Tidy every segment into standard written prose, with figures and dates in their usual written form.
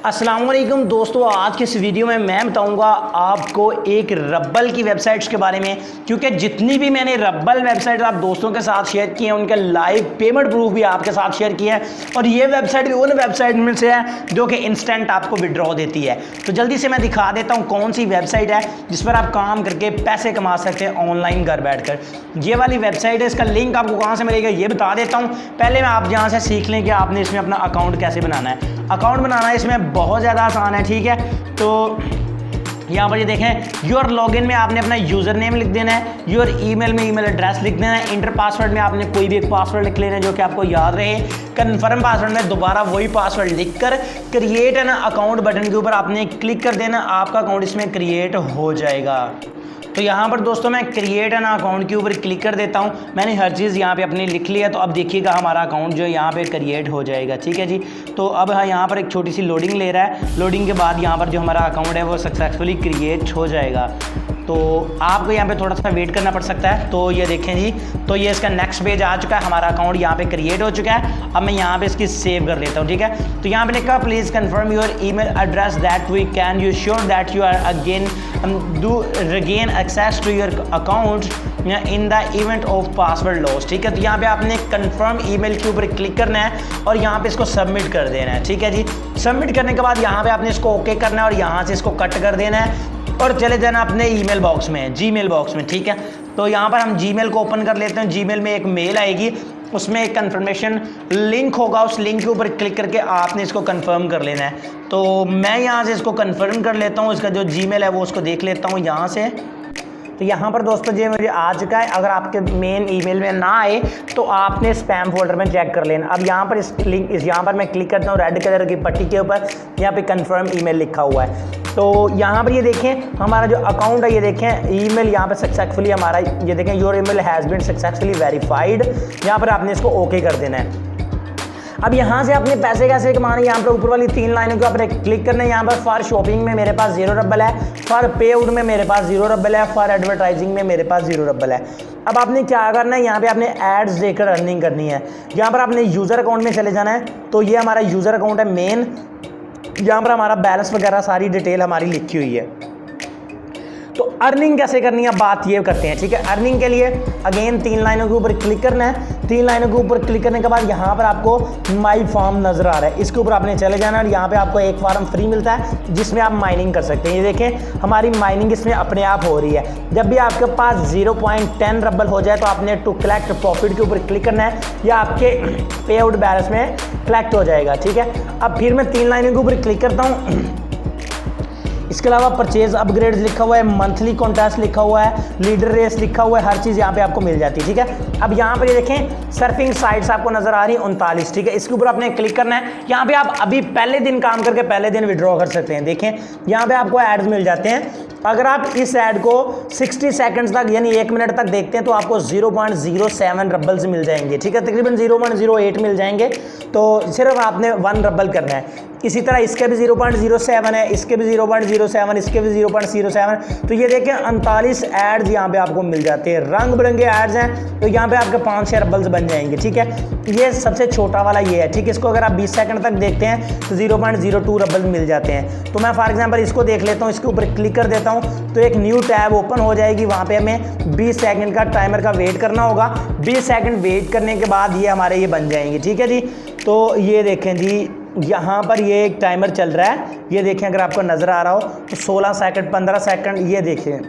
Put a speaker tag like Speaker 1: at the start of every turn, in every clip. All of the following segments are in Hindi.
Speaker 1: अस्सलाम वालेकुम दोस्तों, आज के इस वीडियो में मैं बताऊंगा आपको एक रब्बल की वेबसाइट्स के बारे में, क्योंकि जितनी भी मैंने रब्बल वेबसाइट आप दोस्तों के साथ शेयर की हैं उनके लाइव पेमेंट प्रूफ भी आपके साथ शेयर किया है। और ये वेबसाइट भी उन वेबसाइट में से है जो कि इंस्टेंट आपको विड्रॉ देती है। तो जल्दी से मैं दिखा देता हूँ कौन सी वेबसाइट है जिस पर आप काम करके पैसे कमा सकते हैं ऑनलाइन घर बैठ कर। ये वाली वेबसाइट है, इसका लिंक आपको कहाँ से मिलेगा ये बता देता हूँ। पहले मैं आप यहाँ से सीख लें कि आपने इसमें अपना अकाउंट कैसे बनाना है। अकाउंट बनाना इसमें बहुत ज़्यादा आसान है, ठीक है। तो यहाँ पर ये देखें, योर लॉगिन में आपने अपना यूज़र नेम लिख देना है, योर ईमेल में ईमेल एड्रेस लिख देना है, इंटर पासवर्ड में आपने कोई भी एक पासवर्ड लिख लेना है जो कि आपको याद रहे। कन्फर्म पासवर्ड में दोबारा वही पासवर्ड लिखकर क्रिएट एन अकाउंट बटन के ऊपर आपने क्लिक कर देना, आपका अकाउंट इसमें क्रिएट हो जाएगा। तो यहाँ पर दोस्तों मैं क्रिएट एन अकाउंट के ऊपर क्लिक कर देता हूँ। मैंने हर चीज़ यहाँ पे अपनी लिख ली है, तो अब देखिएगा हमारा अकाउंट जो है यहाँ पे क्रिएट हो जाएगा, ठीक है जी। तो अब यहाँ पर एक छोटी सी लोडिंग ले रहा है। लोडिंग के बाद यहाँ पर जो हमारा अकाउंट है वो सक्सेसफुली क्रिएट हो जाएगा। तो आपको यहाँ पे थोड़ा सा वेट करना पड़ सकता है। तो ये देखें जी, तो ये इसका नेक्स्ट पेज आ चुका है, हमारा अकाउंट यहाँ पे क्रिएट हो चुका है। अब मैं यहाँ पे इसकी सेव कर लेता हूँ, ठीक है। तो यहाँ पे लिखा please confirm your email address that we can you sure that you are again do regain access to your account in the event of password loss, ठीक है। तो यहाँ पे आपने कंफर्म ईमेल के ऊपर क्लिक करना है और यहाँ पे इसको सबमिट कर देना है, ठीक है जी। सबमिट करने के बाद यहाँ पे आपने इसको ओके करना है और यहाँ से इसको कट कर देना है और चले जाना अपने ईमेल बॉक्स में, जीमेल बॉक्स में, ठीक है। तो यहाँ पर हम जीमेल को ओपन कर लेते हैं। जीमेल में एक मेल आएगी, उसमें एक कन्फर्मेशन लिंक होगा, उस लिंक के ऊपर क्लिक करके आपने इसको कंफर्म कर लेना है। तो मैं यहाँ से इसको कंफर्म कर लेता हूँ, इसका जो जीमेल है वो उसको देख लेता हूँ यहाँ से। तो यहाँ पर दोस्तों ये मुझे आ चुका है। अगर आपके मेन ईमेल में ना आए तो आपने स्पैम फोल्डर में चेक कर लेना। अब यहाँ पर यहाँ पर मैं क्लिक करता हूँ रेड कलर की पट्टी के ऊपर, यहाँ पे कंफर्म ईमेल लिखा हुआ है। तो यहाँ पर ये देखें हमारा जो अकाउंट है, ये देखें ईमेल यहाँ पे सक्सेसफुली हमारा, ये देखें your email has been successfully verified. यहाँ पर आपने इसको ओके कर देना है। अब यहाँ से अपने पैसे कैसे कमाने, यहाँ पर ऊपर वाली 3 लाइनों के ऊपर क्लिक करना है। यहाँ पर फॉर शॉपिंग में मेरे पास 0 रब्बल है, फॉर पे आउट में मेरे पास 0 रब्बल है, फॉर एडवर्टाइजिंग में मेरे पास 0 रब्बल है। अब आपने क्या करना है, यहाँ पे आपने एड्स देकर अर्निंग करनी है। यहाँ पर आपने यूज़र अकाउंट में चले जाना है। तो ये हमारा यूज़र अकाउंट है मेन, यहाँ पर हमारा बैलेंस वगैरह सारी डिटेल हमारी लिखी हुई है। तो अर्निंग कैसे करनी है बात ये करते हैं, ठीक है। अर्निंग के लिए अगेन 3 लाइनों के ऊपर क्लिक करना है। 3 लाइनों के ऊपर क्लिक करने के बाद यहाँ पर आपको माई फार्म नज़र आ रहा है, इसके ऊपर आपने चले जाना और यहाँ पे आपको एक फार्म फ्री मिलता है जिसमें आप माइनिंग कर सकते हैं। ये देखें हमारी माइनिंग इसमें अपने आप हो रही है। जब भी आपके पास 0.10 रब्बल हो जाए तो आपने टू कलेक्ट प्रॉफिट के ऊपर क्लिक करना है, या आपके पे आउट बैलेंस में कलेक्ट हो जाएगा, ठीक है। अब फिर मैं 3 लाइनों के ऊपर क्लिक करता हूँ। इसके अलावा परचेज अपग्रेड्स लिखा हुआ है, मंथली कॉन्टेस्ट लिखा हुआ है, लीडर रेस लिखा हुआ है, हर चीज़ यहाँ पे आपको मिल जाती है, ठीक है। अब यहाँ पर ये देखें सर्फिंग साइट्स आपको नजर आ रही है 39, ठीक है। इसके ऊपर आपने क्लिक करना है। यहाँ पे आप अभी पहले दिन काम करके पहले दिन विड्रॉ कर सकते हैं। देखें यहाँ पे आपको एड्स मिल जाते हैं। अगर आप इस ऐड को 60 सेकंड्स तक यानी 1 मिनट तक देखते हैं तो आपको 0.07 रब्बल्स मिल जाएंगे, ठीक है। तकरीबन 0.08 मिल जाएंगे। तो सिर्फ आपने 1 रब्बल करना है। इसी तरह इसके भी 0.07 है, इसके भी 0.07, इसके भी 0.07। तो ये देखें 39 एड्स यहाँ पे आपको मिल जाते हैं, रंग बिरंगे एड्स हैं। तो यहाँ पे आपके 5-6 रब्बल्स बन जाएंगे, ठीक है। ये सबसे छोटा वाला ये है, ठीक है। इसको अगर आप 20 सेकंड तक देखते हैं तो 0.02 रब्बल मिल जाते हैं। तो मैं फॉर एग्जाम्पल इसको देख लेता हूँ, इसके ऊपर क्लिक कर देता हूँ तो एक न्यू टैब ओपन हो जाएगी। वहाँ पे हमें 20 सेकंड का टाइमर का वेट करना होगा। 20 सेकंड वेट करने के बाद ये हमारे ये बन जाएंगे, ठीक है जी। तो ये देखें जी यहाँ पर ये एक टाइमर चल रहा है, ये देखें अगर आपको नज़र आ रहा हो तो 16 सेकंड 15 सेकंड, ये देखें।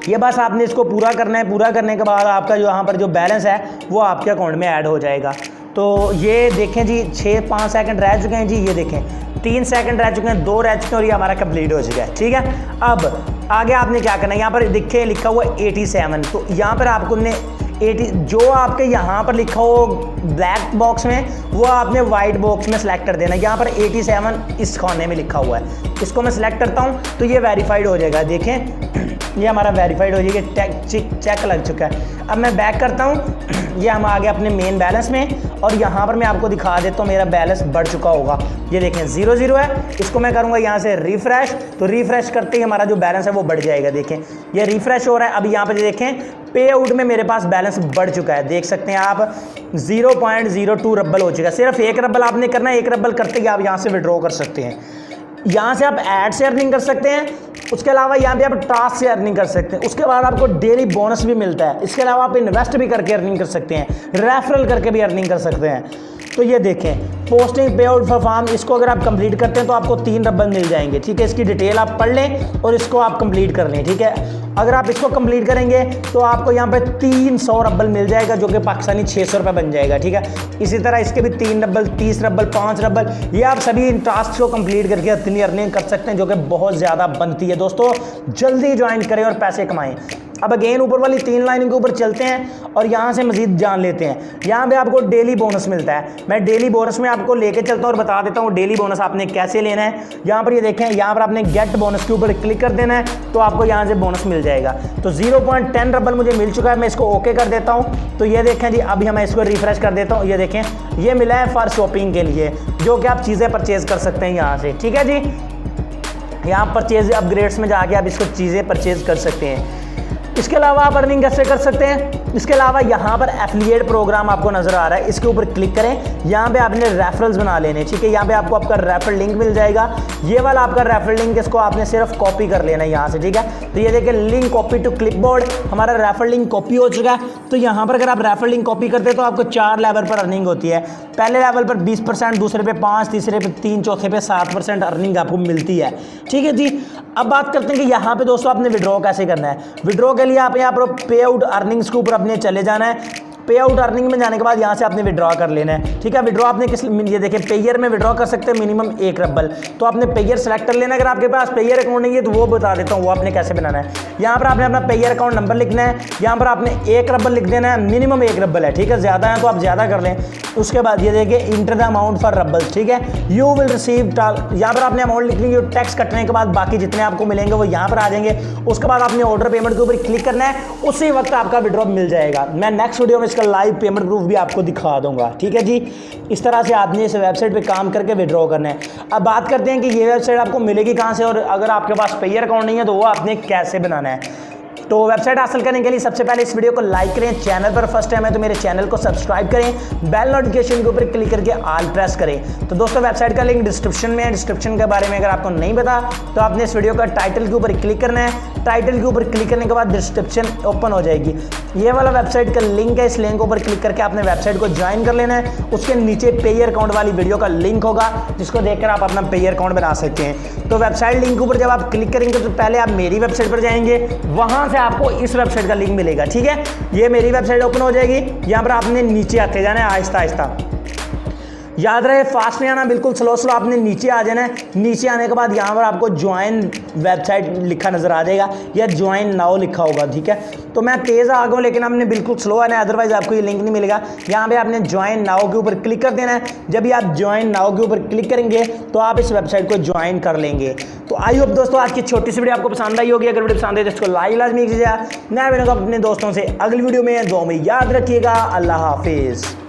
Speaker 1: ये बस आपने इसको पूरा करना है। पूरा करने के बाद आपका जो यहाँ पर जो बैलेंस है वो आपके अकाउंट में ऐड हो जाएगा। तो ये देखें जी 6-5 सेकंड रह चुके हैं जी, ये देखें 3 सेकंड रह चुके हैं, 2 रह चुके हैं और ये हमारा कंप्लीट हो चुका है, ठीक है। अब आगे आपने क्या करना है, यहाँ पर देखे लिखा हुआ 87। तो यहाँ पर आपको ने 80 जो आपके यहाँ पर लिखा हो ब्लैक बॉक्स में वो आपने वाइट बॉक्स में सेलेक्ट कर देना है। यहाँ पर 87 इस खाने में लिखा हुआ है, इसको मैं सेलेक्ट करता हूँ तो ये वेरीफाइड हो जाएगा। देखें ये हमारा वेरीफाइड हो जाएगा, चेक लग चुका है। अब मैं बैक करता हूँ, ये हम आ गए अपने मेन बैलेंस में और यहाँ पर मैं आपको दिखा देता हूँ मेरा बैलेंस बढ़ चुका होगा। ये देखें 0 है, इसको मैं करूँगा यहाँ से रिफ्रेश, तो रिफ्रेश करते ही हमारा जो बैलेंस है वो बढ़ जाएगा। देखें ये रिफ्रेश हो रहा है। अब यहाँ पर देखें पे आउट में मेरे पास बैलेंस बढ़ चुका है, देख सकते हैं आप 0.02 रब्बल हो चुका है। सिर्फ 1 रब्बल आपने करना है, 1 रब्बल करते ही आप यहाँ से विड्रॉ कर सकते हैं। यहाँ से आप ऐड से अर्निंग कर सकते हैं, उसके अलावा यहाँ पे आप टास्क से अर्निंग कर सकते हैं, उसके बाद आपको डेली बोनस भी मिलता है। इसके अलावा आप इन्वेस्ट भी करके अर्निंग कर सकते हैं, रेफरल करके भी अर्निंग कर सकते हैं। तो ये देखें पोस्टिंग पे आउट फॉर फार्म, इसको अगर आप कंप्लीट करते हैं तो आपको 3 रब्बल मिल जाएंगे। ठीक है, इसकी डिटेल आप पढ़ लें और इसको आप कंप्लीट कर लें। ठीक है, अगर आप इसको कंप्लीट करेंगे तो आपको यहाँ पे 300 रब्बल मिल जाएगा, जो कि पाकिस्तानी 600 रुपये बन जाएगा। ठीक है, इसी तरह इसके भी 3 रब्बल, 30 रब्बल, 5 रब्बल, ये आप सभी इन टास्क को कंप्लीट करके इतनी अर्निंग कर सकते हैं, जो कि बहुत ज़्यादा बनती है। दोस्तों जल्दी ज्वाइन करें और पैसे कमाएं। अब अगेन ऊपर वाली 3 लाइन के ऊपर चलते हैं और यहाँ से मजीद जान लेते हैं। यहाँ पे आपको डेली बोनस मिलता है, मैं डेली बोनस में आपको लेके चलता हूँ और बता देता हूँ डेली बोनस आपने कैसे लेना है। यहाँ पर ये देखें, यहाँ पर आपने गेट बोनस के ऊपर क्लिक कर देना है, तो आपको यहाँ से बोनस मिल जाएगा। तो 0.10 रब्बल मुझे मिल चुका है, मैं इसको ओके कर देता हूँ। तो ये देखें जी, अभी मैं इसको रिफ्रेश कर देता हूँ। ये देखें ये मिला है फॉर शॉपिंग के लिए, जो कि आप चीज़ें परचेज कर सकते हैं यहाँ से। ठीक है जी, यहाँ परचेज अपग्रेड्स में जाके आप इसको चीज़ें परचेज कर सकते हैं। इसके अलावा आप अर्निंग कैसे कर सकते हैं, इसके अलावा यहाँ पर एफिलिएट प्रोग्राम आपको नज़र आ रहा है, इसके ऊपर क्लिक करें। यहाँ पे आपने रेफरल्स बना लेने। ठीक है, यहाँ पे आपको आपका रेफरल लिंक मिल जाएगा, ये वाला आपका रेफरल लिंक, इसको आपने सिर्फ कॉपी कर लेना है यहाँ से। ठीक है, तो ये देखिए लिंक कॉपी टू क्लिपबोर्ड, हमारा रेफरल लिंक कॉपी हो चुका है। तो यहाँ पर अगर आप रेफरल लिंक कॉपी करते हैं तो आपको 4 लेवल पर अर्निंग होती है। पहले लेवल पर 20%, दूसरे पे 5%, तीसरे पे 3%, चौथे पे 7% अर्निंग आपको मिलती है। ठीक है जी, अब बात करते हैं कि यहाँ पे दोस्तों आपने विड्रॉ कैसे करना है। विड्रॉ के लिए आप यहाँ पर पे आउट अर्निंग्स के ऊपर अपने चले जाना है। पे आउट अर्निंग में जाने के बाद यहाँ से आपने विड्रॉ कर लेना है। ठीक है, विड्रॉ आपने किस, ये देखिए पेयर में विड्रॉ कर सकते हैं मिनिमम 1 रब्बल, तो आपने पेयर सेलेक्ट कर लेना। अगर आपके पास पेयर अकाउंट नहीं है तो वो बता देता हूँ वो आपने कैसे बनाना है। यहाँ पर आपने अपना पेयर अकाउंट नंबर लिखना है, यहाँ पर आपने 1 रब्बल लिख देना है, मिनिमम 1 रब्बल है। ठीक है, ज़्यादा है तो आप ज़्यादा कर लें। उसके बाद ये देखिए enter the amount for rubble. ठीक है, यू विल रिसीव, यहाँ पर आपने अमाउंट लिखनी है, टैक्स कटने के बाद बाकी जितने आपको मिलेंगे वो यहाँ पर आ जाएंगे। उसके बाद आपने ऑर्डर पेमेंट के ऊपर क्लिक करना है, उसी वक्त आपका विड्रॉ मिल जाएगा। मैं नेक्स्ट वीडियो में इसका लाइव पेमेंट प्रूफ भी आपको दिखा दूंगा। ठीक है जी, इस तरह से आपने इस वेबसाइट पे काम करके विड्रॉ करना है। अब बात करते हैं कि ये वेबसाइट आपको मिलेगी कहाँ से, और अगर आपके पास पेयर अकाउंट नहीं है तो वो आपने कैसे बनाना है। तो वेबसाइट हासिल करने के लिए सबसे पहले इस वीडियो को लाइक करें, चैनल पर फर्स्ट टाइम है तो मेरे चैनल को सब्सक्राइब करें, बेल नोटिफिकेशन के ऊपर क्लिक करके ऑल प्रेस करें। तो दोस्तों वेबसाइट का लिंक डिस्क्रिप्शन में है, डिस्क्रिप्शन के बारे में अगर आपको नहीं पता तो आपने इस वीडियो का टाइटल के ऊपर क्लिक करना है। टाइटल के ऊपर क्लिक करने के बाद डिस्क्रिप्शन ओपन हो जाएगी, ये वाला वेबसाइट का लिंक है, इस लिंक के ऊपर क्लिक करके आपने वेबसाइट को ज्वाइन कर लेना है। उसके नीचे पेयर अकाउंट वाली वीडियो का लिंक होगा, जिसको देखकर आप अपना पेयर अकाउंट बना सकते हैं। तो वेबसाइट लिंक के ऊपर जब आप क्लिक करेंगे तो पहले आप मेरी वेबसाइट पर जाएंगे, वहाँ से आपको इस वेबसाइट का लिंक मिलेगा। ठीक है, ये मेरी वेबसाइट ओपन हो जाएगी। यहाँ पर आपने नीचे आते जाना है आहिस्ता आहिस्ता, याद रहे फास्ट नहीं आना, बिल्कुल स्लो स्लो आपने नीचे आ जाना है। नीचे आने के बाद यहाँ पर आपको ज्वाइन वेबसाइट लिखा नज़र आ जाएगा या ज्वाइन नाउ लिखा होगा। ठीक है, तो मैं तेज़ आ गया लेकिन आपने बिल्कुल स्लो आना है, अदरवाइज आपको ये लिंक नहीं मिलेगा। यहाँ पे आपने ज्वाइन नाउ के ऊपर क्लिक कर देना है। जब भी आप ज्वाइन नाउ के ऊपर क्लिक करेंगे तो आप इस वेबसाइट को ज्वाइन कर लेंगे। तो आई होप दोस्तों आज की छोटी सी वीडियो आपको पसंद आई होगी। अगर वीडियो पसंद है तो इसको लाइक लाजमी कीजिएगा। मैं मिलूंगा अपने दोस्तों से अगली वीडियो में, दुआ में याद रखिएगा। अल्लाह हाफिज़।